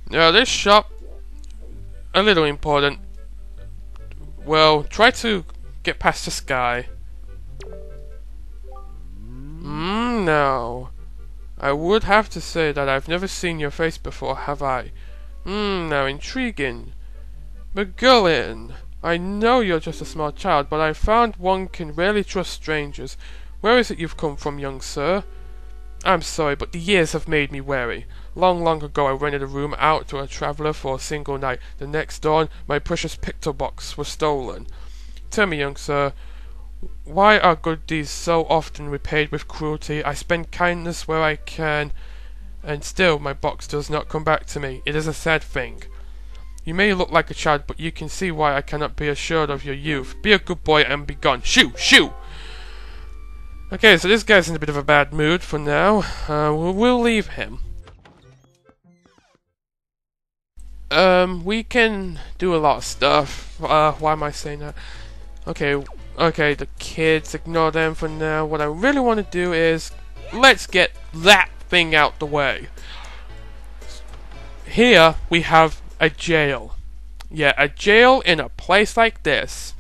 Now this shop, a little important. Well, try to get past this guy. Now, I would have to say that I've never seen your face before, have I? Now intriguing. McGullin, I know you're just a small child, but I found one can rarely trust strangers. Where is it you've come from, young sir? I'm sorry, but the years have made me wary. Long ago I rented a room out to a traveller for a single night. The next dawn, my precious picture box was stolen. Tell me, young sir, why are good deeds so often repaid with cruelty? I spend kindness where I can, and still my box does not come back to me. It is a sad thing. You may look like a child, but you can see why I cannot be assured of your youth. Be a good boy and be gone. Shoo! Shoo! Okay, so this guy's in a bit of a bad mood for now. We'll leave him. We can do a lot of stuff. Why am I saying that? Okay, the kids, ignore them for now. What I really want to do is, let's get that thing out the way. Here, we have a jail. Yeah, a jail in a place like this.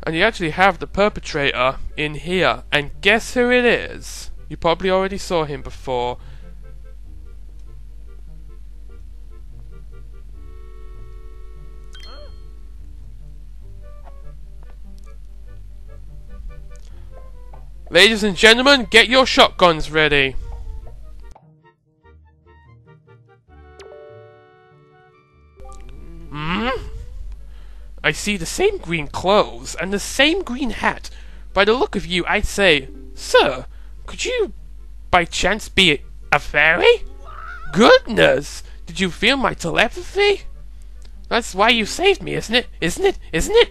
And you actually have the perpetrator in here. And guess who it is? You probably already saw him before. Ladies and gentlemen, get your shotguns ready. I see the same green clothes and the same green hat. By the look of you, I'd say, sir, could you by chance be a fairy? Goodness! Did you feel my telepathy? That's why you saved me, isn't it? Isn't it? Isn't it?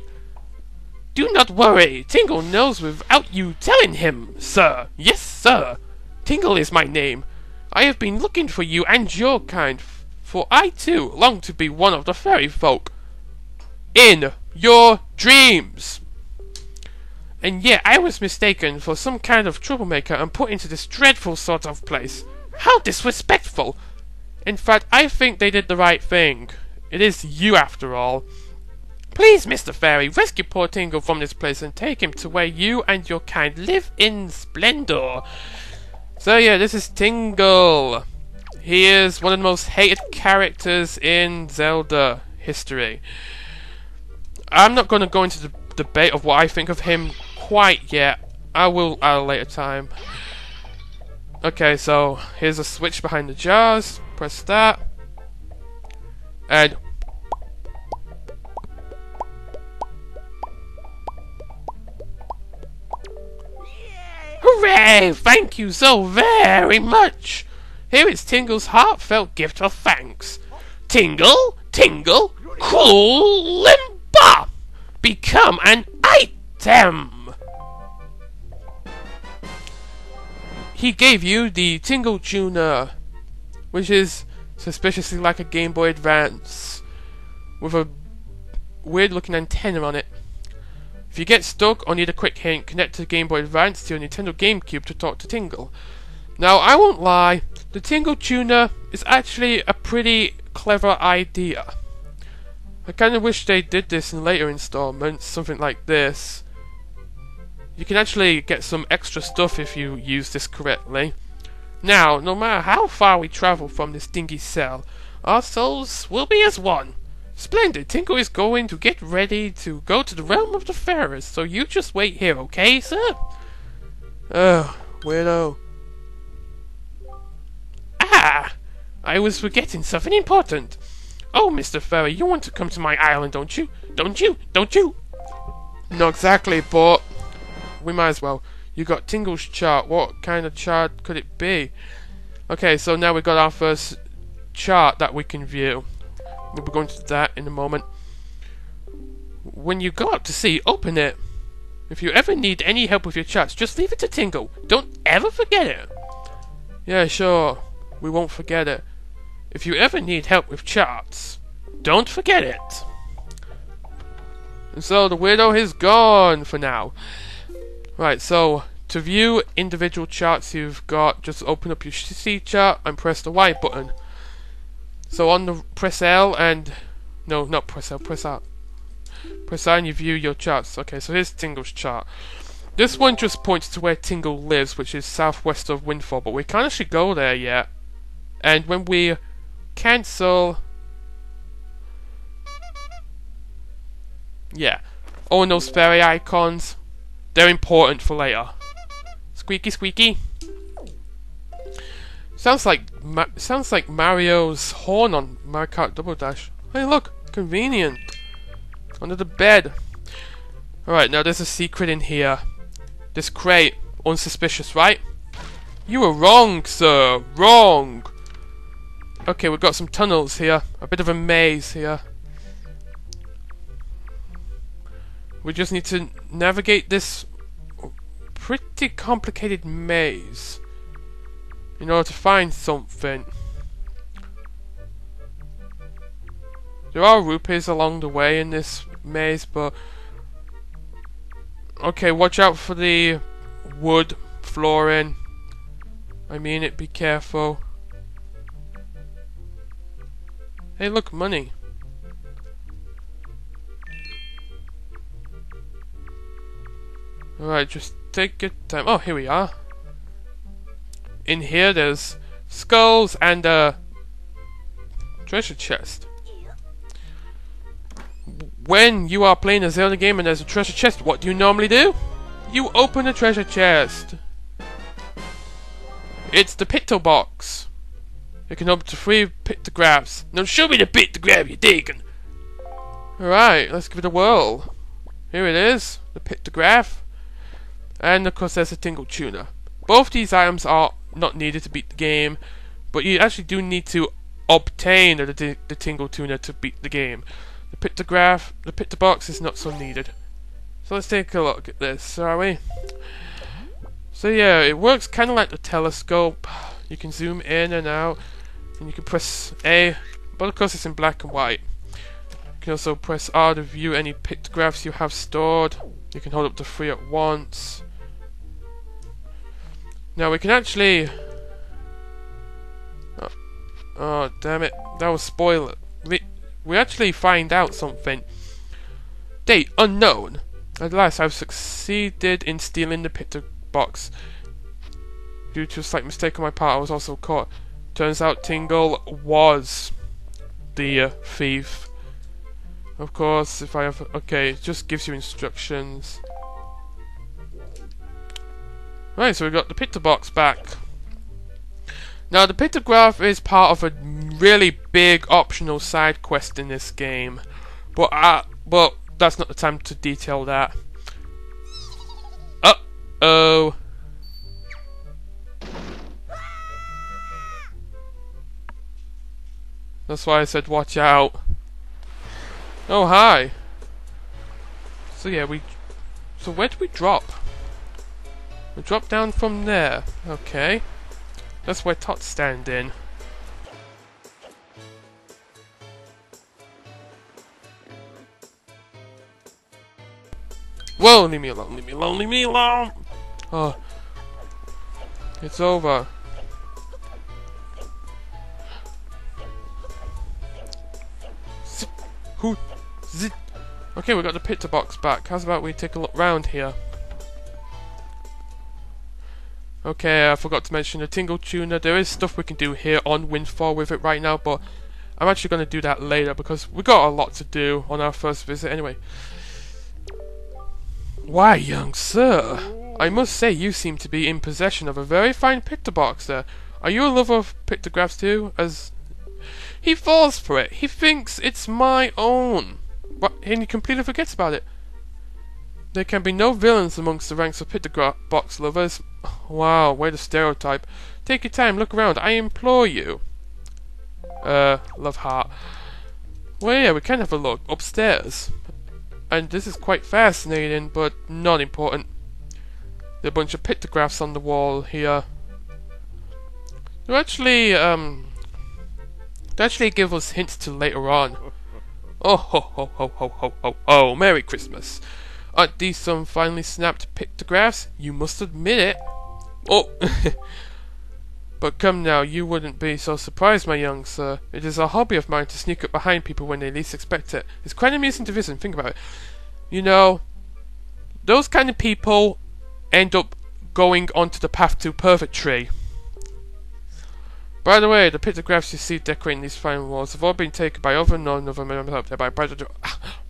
Do not worry. Tingle knows without you telling him, sir. Yes, sir. Tingle is my name. I have been looking for you and your kind, for I too long to be one of the fairy folk. In your dreams. And yet I was mistaken for some kind of troublemaker and put into this dreadful sort of place. How disrespectful! In fact, I think they did the right thing. It is you after all. Please, Mr. Fairy, rescue poor Tingle from this place and take him to where you and your kind live in splendor. So yeah, this is Tingle. He is one of the most hated characters in Zelda history. I'm not going to go into the debate of what I think of him quite yet. I will at a later time. Okay, so here's a switch behind the jars. Press that. And hooray! Thank you so very much! Here is Tingle's heartfelt gift of thanks. Tingle, Tingle, cool limber! Become an item! He gave you the Tingle Tuner, which is suspiciously like a Game Boy Advance, with a weird looking antenna on it. If you get stuck or need a quick hint, connect to the Game Boy Advance to your Nintendo GameCube to talk to Tingle. Now, I won't lie, the Tingle Tuner is actually a pretty clever idea. I kinda wish they did this in later installments, something like this. You can actually get some extra stuff if you use this correctly. Now, no matter how far we travel from this dingy cell, our souls will be as one. Splendid! Tingle is going to get ready to go to the realm of the fairies, so you just wait here, okay, sir? Weirdo. Ah! I was forgetting something important. Oh, Mr. Fairy, you want to come to my island, don't you? Don't you? Don't you? Not exactly, but we might as well. You got Tingle's chart. What kind of chart could it be? Okay, so now we've got our first chart that we can view. We'll be going to that in a moment. When you go out to sea, open it. If you ever need any help with your charts, just leave it to Tingle. Don't ever forget it. Yeah, sure. We won't forget it. If you ever need help with charts, don't forget it. And so the weirdo is gone for now. Right, so to view individual charts you've got, just open up your C chart and press the Y button. So on the press L and no, not press L, press R. Press R and you view your charts. Okay, so here's Tingle's chart. This one just points to where Tingle lives, which is southwest of Windfall, but we can't actually go there yet. And when we cancel, yeah, own those fairy icons. They're important for later. Squeaky, squeaky. Sounds like Mario's horn on Mario Kart Double Dash. Hey, look, convenient. Under the bed. All right, now there's a secret in here. This crate, unsuspicious, right? You were wrong, sir. Wrong. Okay, we've got some tunnels here. A bit of a maze here. We just need to navigate this pretty complicated maze in order to find something. There are rupees along the way in this maze, but okay, watch out for the wood flooring. I mean it, be careful. Hey, look, money. Alright, just take your time. Oh, here we are. In here, there's skulls and a treasure chest. When you are playing a Zelda game and there's a treasure chest, what do you normally do? You open the treasure chest. It's the picto box. You can open to 3 pictographs. Now show me the pictograph you're taking. Alright, let's give it a whirl. Here it is, the pictograph. And of course there's a Tingle Tuner. Both these items are not needed to beat the game, but you actually do need to obtain the Tingle Tuner to beat the game. The pictograph, the picto box is not so needed. So let's take a look at this, shall we? So yeah, it works kind of like the telescope. You can zoom in and out, and you can press A, but of course it's in black and white. You can also press R to view any pictographs you have stored. You can hold up to 3 at once. Now we can actually... Oh damn it, that was spoiler. We actually find out something. Date unknown. At last I've succeeded in stealing the picto box. Due to a slight mistake on my part, I was also caught. Turns out Tingle was the thief. Of course, if I have... Okay, it just gives you instructions. Right, so we got the picto box back. Now, the pictograph is part of a really big optional side quest in this game. But that's not the time to detail that. Uh-oh. That's why I said watch out. Oh, hi. So yeah, so where do we drop? We drop down from there. Okay. That's where Tot's standing. Whoa, leave me alone, leave me alone, leave me alone! Oh. It's over. Who? Zit. Okay, we got the picto box back. How's about we take a look round here? Okay, I forgot to mention the Tingle Tuner. There is stuff we can do here on Windfall with it right now, but I'm actually going to do that later because we got a lot to do on our first visit anyway. Why, young sir, I must say you seem to be in possession of a very fine picto box there. Are you a lover of pictographs too? As he falls for it. He thinks it's my own. What? And he completely forgets about it. There can be no villains amongst the ranks of pictograph box lovers. Wow, way to stereotype. Take your time, look around, I implore you. Love heart. Well, yeah, we can have a look upstairs. And this is quite fascinating, but not important. There are a bunch of pictographs on the wall here. They actually give us hints to later on. Oh ho ho ho ho ho ho ho! Merry Christmas! Aren't these some finely snapped pictographs? You must admit it. Oh, But come now, you wouldn't be so surprised, my young sir. It is a hobby of mine to sneak up behind people when they least expect it. It's quite amusing to visit and think about it. You know, those kind of people end up going onto the path to purgatory. By the way, the pictographs you see decorating these fine walls have all been taken by other members up there by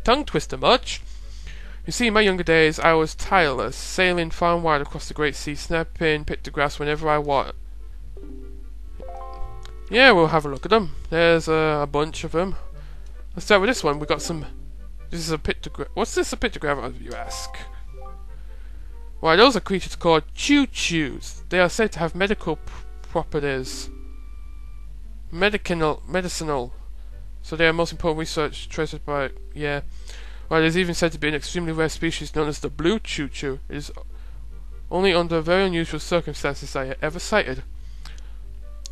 tongue twister much. You see, in my younger days, I was tireless, sailing far and wide across the great sea, snapping pictographs whenever I want. Yeah, we'll have a look at them. There's a bunch of them. Let's start with this one. We got some. This is a pictograph. What's this a pictograph of, you ask? Why, those are creatures called choo-choos. They are said to have medical properties. Medicinal. So they are most important research treasured by. Yeah. Well, there's even said to be an extremely rare species known as the blue choo-choo. It is only under very unusual circumstances I ever sighted.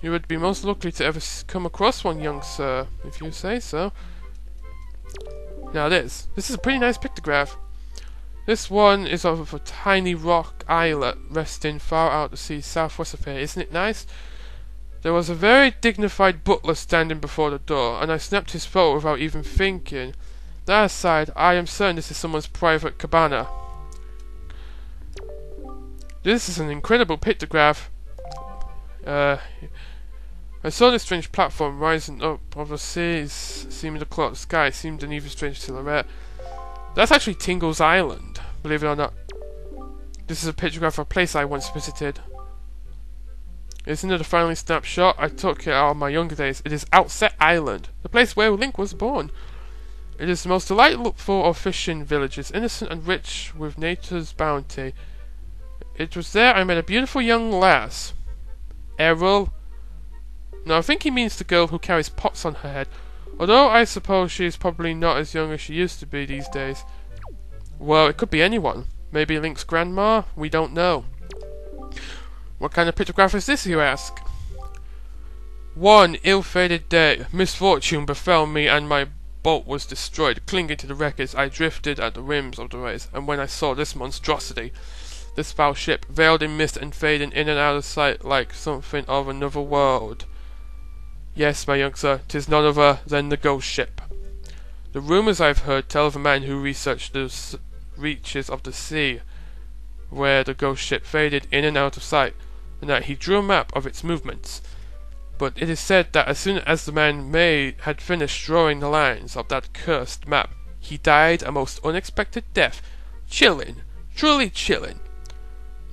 You would be most likely to ever come across one, young sir, if you say so. Now this is a pretty nice pictograph. This one is of a tiny rock islet resting far out to sea southwest of here. Isn't it nice? There was a very dignified butler standing before the door, and I snapped his photo without even thinking. That aside, I am certain this is someone's private cabana. This is an incredible pictograph. I saw this strange platform rising up over the seas, seeming to cloud the sky. It seemed an even strange silhouette. That's actually Tingle's Island, believe it or not. This is a pictograph of a place I once visited. Isn't it a finally snapshot? I took it out of my younger days. It is Outset Island, the place where Link was born. It is the most delightful of fishing villages, innocent and rich with nature's bounty. It was there I met a beautiful young lass. Errol. Now I think he means the girl who carries pots on her head, although I suppose she is probably not as young as she used to be these days. Well, it could be anyone. Maybe Link's grandma? We don't know. What kind of pictograph is this, you ask? One ill-fated day, misfortune befell me and my boat was destroyed. Clinging to the wreckage, I drifted at the rims of the waves, and when I saw this monstrosity, this foul ship, veiled in mist and fading in and out of sight like something of another world. Yes, my young sir, 'tis none other than the ghost ship. The rumours I've heard tell of a man who researched the reaches of the sea, where the ghost ship faded in and out of sight, and that he drew a map of its movements. But it is said that as soon as the man had finished drawing the lines of that cursed map, he died a most unexpected death. Chilling, truly chilling.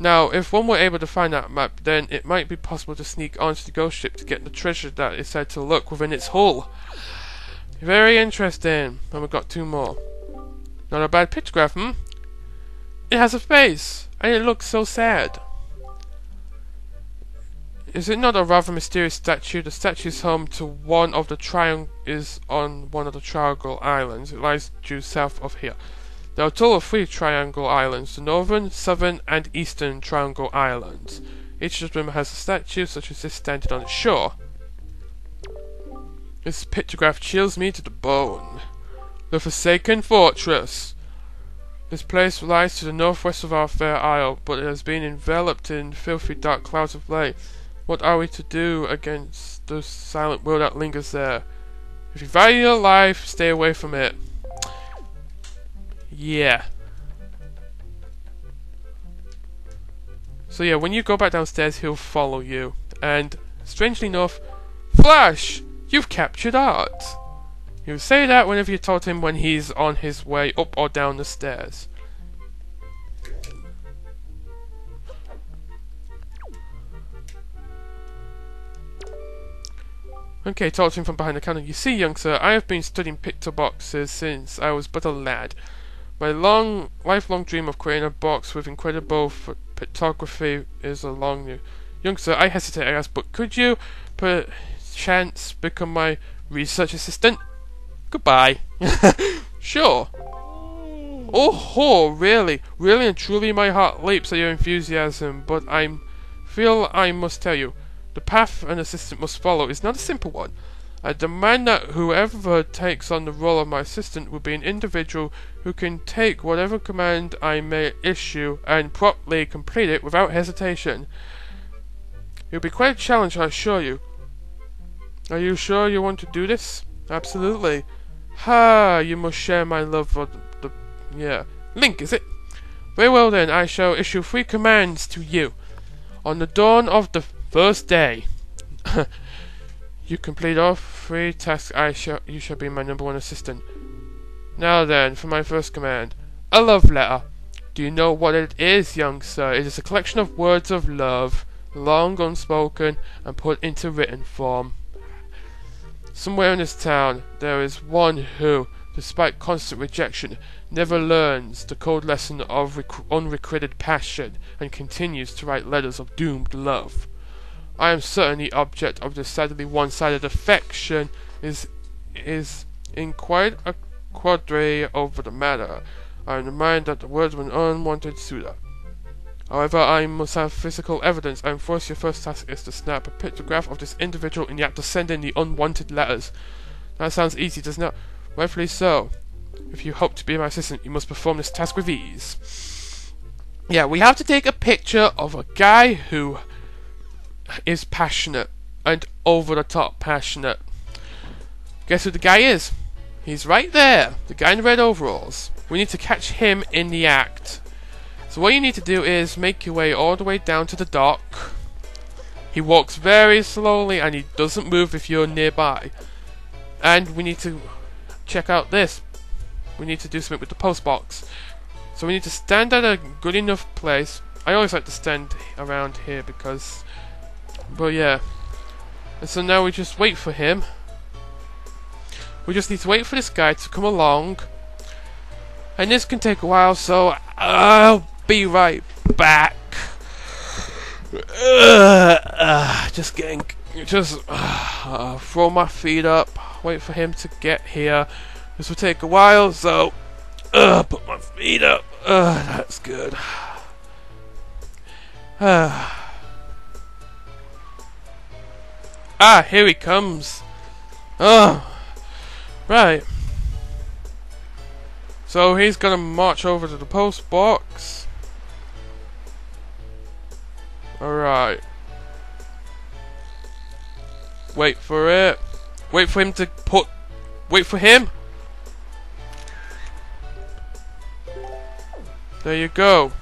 Now, if one were able to find that map, then it might be possible to sneak onto the ghost ship to get the treasure that is said to lurk within its hull. Very interesting. And we've got two more. Not a bad pictograph, It has a face, and it looks so sad. Is it not a rather mysterious statue? The statue is home to one of the triangle islands. It lies due south of here. There are a total of 3 triangle islands, the northern, southern, and eastern triangle islands. Each of them has a statue such as this standing on its shore. This pictograph chills me to the bone. The Forsaken Fortress. This place lies to the northwest of our fair isle, but it has been enveloped in filthy dark clouds of late. What are we to do against the silent world that lingers there? If you value your life, stay away from it. Yeah. So yeah, when you go back downstairs, he'll follow you. And, strangely enough, Flash! You've captured Art! He'll say that whenever you told him when he's on his way up or down the stairs. Okay, talk to him from behind the counter. You see, young sir, I have been studying picture boxes since I was but a lad. My lifelong dream of creating a box with incredible pictography is a long new. Young sir, I hesitate, I ask, but could you, perchance, become my research assistant? Goodbye. Sure. Oh, really? Really and truly my heart leaps at your enthusiasm, but I feel I must tell you, the path an assistant must follow is not a simple one. I demand that whoever takes on the role of my assistant will be an individual who can take whatever command I may issue and promptly complete it without hesitation. It'll be quite a challenge, I assure you. Are you sure you want to do this? Absolutely. Ha! You must share my love for the... Yeah. Link, is it? Very well then, I shall issue 3 commands to you. On the dawn of the first day, you complete all 3 tasks. You shall be my #1 assistant. Now then, for my first command, a love letter. Do you know what it is, young sir? It is a collection of words of love, long unspoken and put into written form. Somewhere in this town, there is one who, despite constant rejection, never learns the cold lesson of unrequited passion and continues to write letters of doomed love. I am certain the object of this sadly one-sided affection is in quite a quandary over the matter. I am in the mind that the words were an unwanted suitor. However, I must have physical evidence, and first your first task is to snap a pictograph of this individual, and you have to send in the unwanted letters. That sounds easy, doesn't it? Rightfully so. If you hope to be my assistant, you must perform this task with ease. Yeah, we have to take a picture of a guy who is passionate, and over-the-top passionate. Guess who the guy is? He's right there, the guy in the red overalls. We need to catch him in the act. So what you need to do is make your way all the way down to the dock. He walks very slowly and he doesn't move if you're nearby. And we need to check out this. We need to do something with the post box. So we need to stand at a good enough place. I always like to stand around here because... But yeah. And so now we just wait for him. We just need to wait for this guy to come along. And this can take a while, so I'll be right back. Just throw my feet up, wait for him to get here. This will take a while, so put my feet up. That's good. Here he comes. Right. So he's gonna march over to the post box. Alright. Wait for it. Wait for him to put... Wait for him. There you go.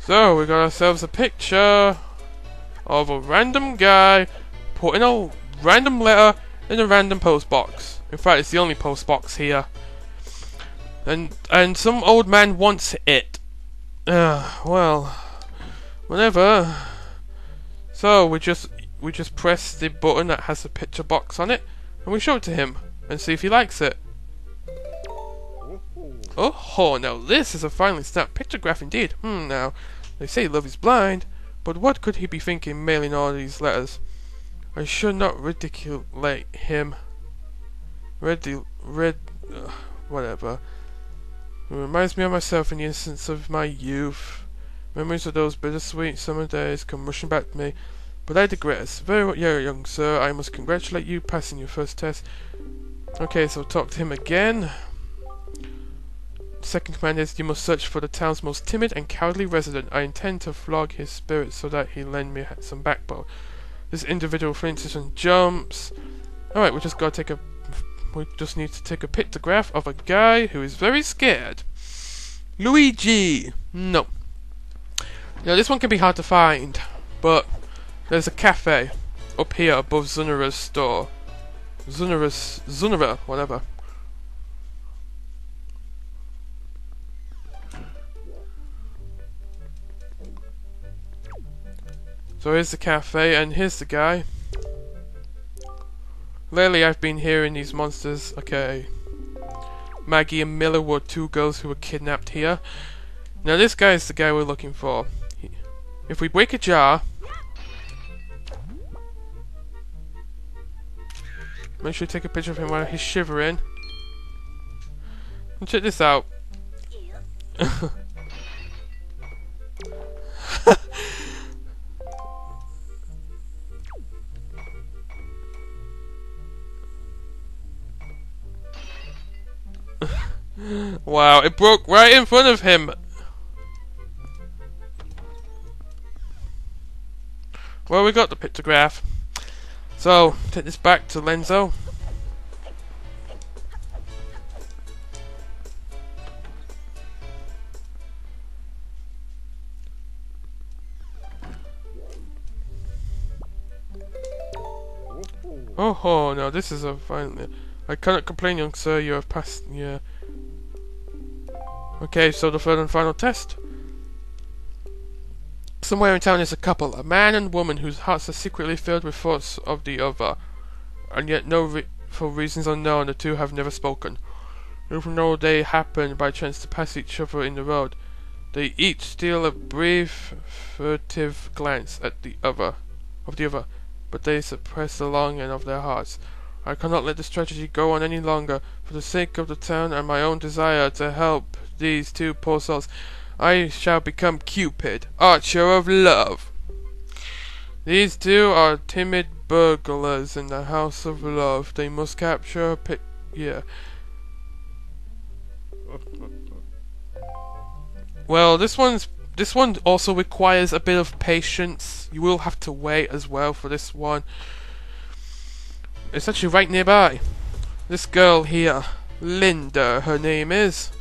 So we got ourselves a picture of a random guy putting a random letter in a random post box. In fact, it's the only post box here. And some old man wants it. Well, whatever. So we just press the button that has the picture box on it, and we show it to him and see if he likes it. Oh, now this is a finely snapped pictograph indeed. Now they say love is blind, but what could he be thinking mailing all these letters? I should not ridiculate him. Whatever. It reminds me of myself in the instance of my youth. Memories of those bittersweet summer days come rushing back to me. But I digress. Very well, yeah, young sir. I must congratulate you passing your first test. Okay, so talk to him again. Second command is you must search for the town's most timid and cowardly resident. I intend to flog his spirit so that he lend me some backbone. This individual flinches and jumps. Alright, we just need to take a pictograph of a guy who is very scared. Luigi! No. Now this one can be hard to find, but there's a cafe up here above Zunera's store. Zunera, whatever. So here's the cafe, and here's the guy. Lately I've been hearing these monsters. Okay. Maggie and Miller were 2 girls who were kidnapped here. Now this guy is the guy we're looking for. If we break a jar... Make sure you take a picture of him while he's shivering. And check this out. Wow, it broke right in front of him. Well, we got the pictograph. So, take this back to Lenzo. Oh, now this is a finally. I cannot complain, young sir. You have passed. Yeah. Okay, so the third and final test. Somewhere in town is a couple, a man and woman whose hearts are secretly filled with thoughts of the other, and yet for reasons unknown, the two have never spoken. Even though they happen by chance to pass each other in the road, they each steal a brief, furtive glance at the other, but they suppress the longing of their hearts. I cannot let this tragedy go on any longer. For the sake of the town and my own desire to help these two poor souls, I shall become Cupid, archer of love. These two are timid burglars in the house of love. They must capture a yeah. Well, this one also requires a bit of patience. You will have to wait as well for this one. It's actually right nearby. This girl here, Linda, her name is.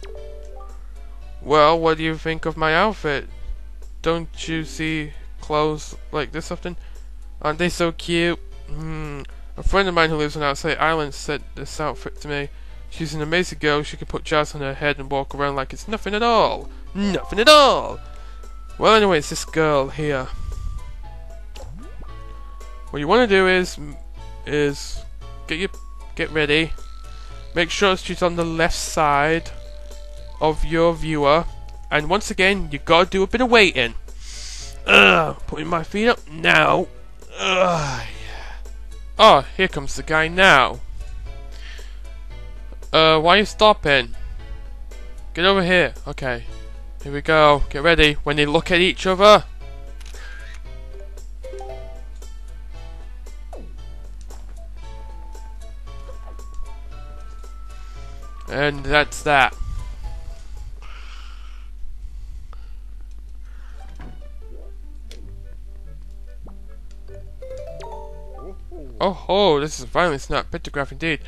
Well, what do you think of my outfit? Don't you see clothes like this often? Aren't they so cute? A friend of mine who lives on outside island said this outfit to me. She's an amazing girl. She can put jazz on her head and walk around like it's nothing at all. Nothing at all! Well, anyway, it's this girl here. What you want to do is get ready. Make sure she's on the left side of your viewer, and once again, you gotta do a bit of waiting. Putting my feet up now. Yeah. Oh, here comes the guy now. Why are you stopping? Get over here. Okay. Here we go. Get ready. When they look at each other. And that's that. Oh, this is a violently snapped pictograph indeed.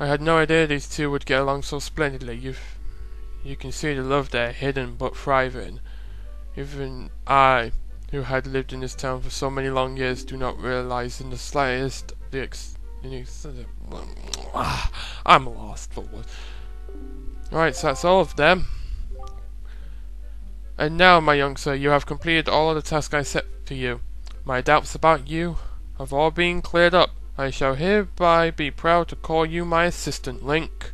I had no idea these two would get along so splendidly. You can see the love there, hidden but thriving. Even I, who had lived in this town for so many long years, do not realize in the slightest I'm lost for words. Alright, so that's all of them. And now, my young sir, you have completed all of the tasks I set for you. My doubts about you have all been cleared up. I shall hereby be proud to call you my assistant, Link.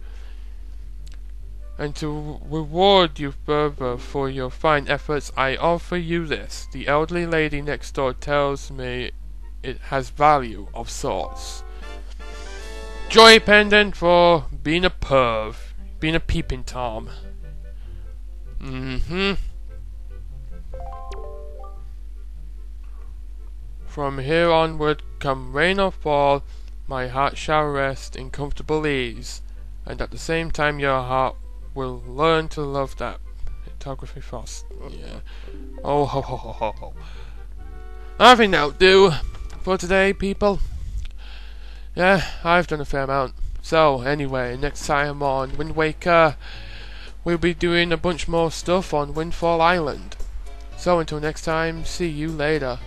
And to reward you further for your fine efforts, I offer you this. The elderly lady next door tells me it has value of sorts. Joy pendant for being a perv. Being a peeping Tom. From here onward, come rain or fall, my heart shall rest in comfortable ease, and at the same time your heart will learn to love that photography frost. Yeah. Oh ho ho ho ho ho. I think that'll do for today, people. Yeah, I've done a fair amount. So, anyway, next time on Wind Waker, we'll be doing a bunch more stuff on Windfall Island. So, until next time, see you later.